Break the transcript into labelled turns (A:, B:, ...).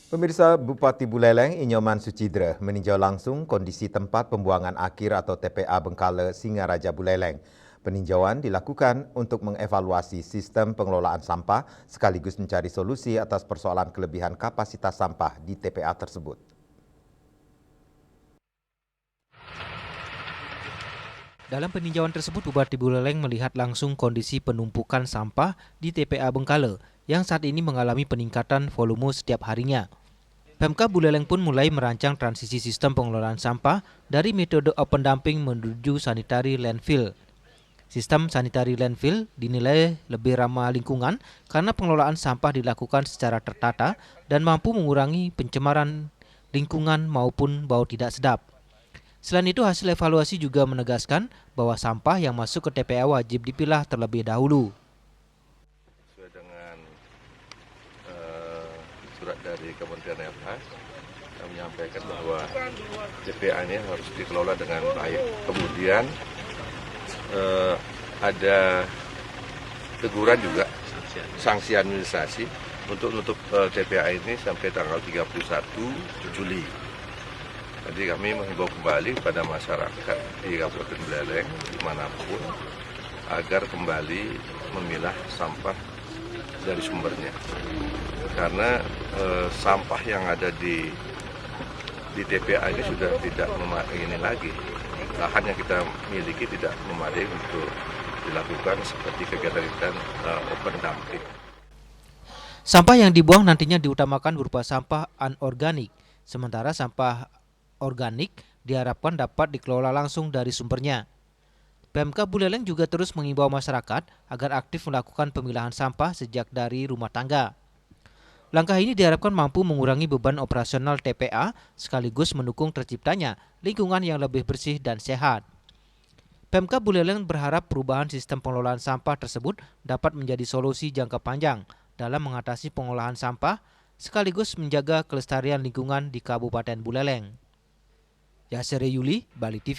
A: Pemirsa, Bupati Buleleng Inyoman Sucidra meninjau langsung kondisi tempat pembuangan akhir atau TPA Bengkala Singaraja Buleleng. Peninjauan dilakukan untuk mengevaluasi sistem pengelolaan sampah sekaligus mencari solusi atas persoalan kelebihan kapasitas sampah di TPA tersebut.
B: Dalam peninjauan tersebut, Bupati Buleleng melihat langsung kondisi penumpukan sampah di TPA Bengkala yang saat ini mengalami peningkatan volume setiap harinya. Pemkab Buleleng pun mulai merancang transisi sistem pengelolaan sampah dari metode open dumping menuju sanitary landfill. Sistem sanitary landfill dinilai lebih ramah lingkungan karena pengelolaan sampah dilakukan secara tertata dan mampu mengurangi pencemaran lingkungan maupun bau tidak sedap. Selain itu, hasil evaluasi juga menegaskan bahwa sampah yang masuk ke TPA wajib dipilah terlebih dahulu.
C: Sesuai dengan surat dari Kementerian FH, kami menyampaikan bahwa TPA ini harus dikelola dengan baik. Kemudian ada teguran juga, sanksi administrasi untuk menutup TPA ini sampai tanggal 31 Juli. Jadi kami menghimbau kembali kepada masyarakat di Kabupaten Buleleng dimanapun agar kembali memilah sampah dari sumbernya. Karena sampah yang ada di TPA ini sudah tidak memadai ini lagi. Lahan yang kita miliki tidak memadai untuk dilakukan seperti kegiatan open dumping.
B: Sampah yang dibuang nantinya diutamakan berupa sampah anorganik, sementara sampah organik diharapkan dapat dikelola langsung dari sumbernya. Pemkab Buleleng juga terus mengimbau masyarakat agar aktif melakukan pemilahan sampah sejak dari rumah tangga. Langkah ini diharapkan mampu mengurangi beban operasional TPA sekaligus mendukung terciptanya lingkungan yang lebih bersih dan sehat. Pemkab Buleleng berharap perubahan sistem pengelolaan sampah tersebut dapat menjadi solusi jangka panjang dalam mengatasi pengolahan sampah sekaligus menjaga kelestarian lingkungan di Kabupaten Buleleng. Yasir Yuli, Bali TV.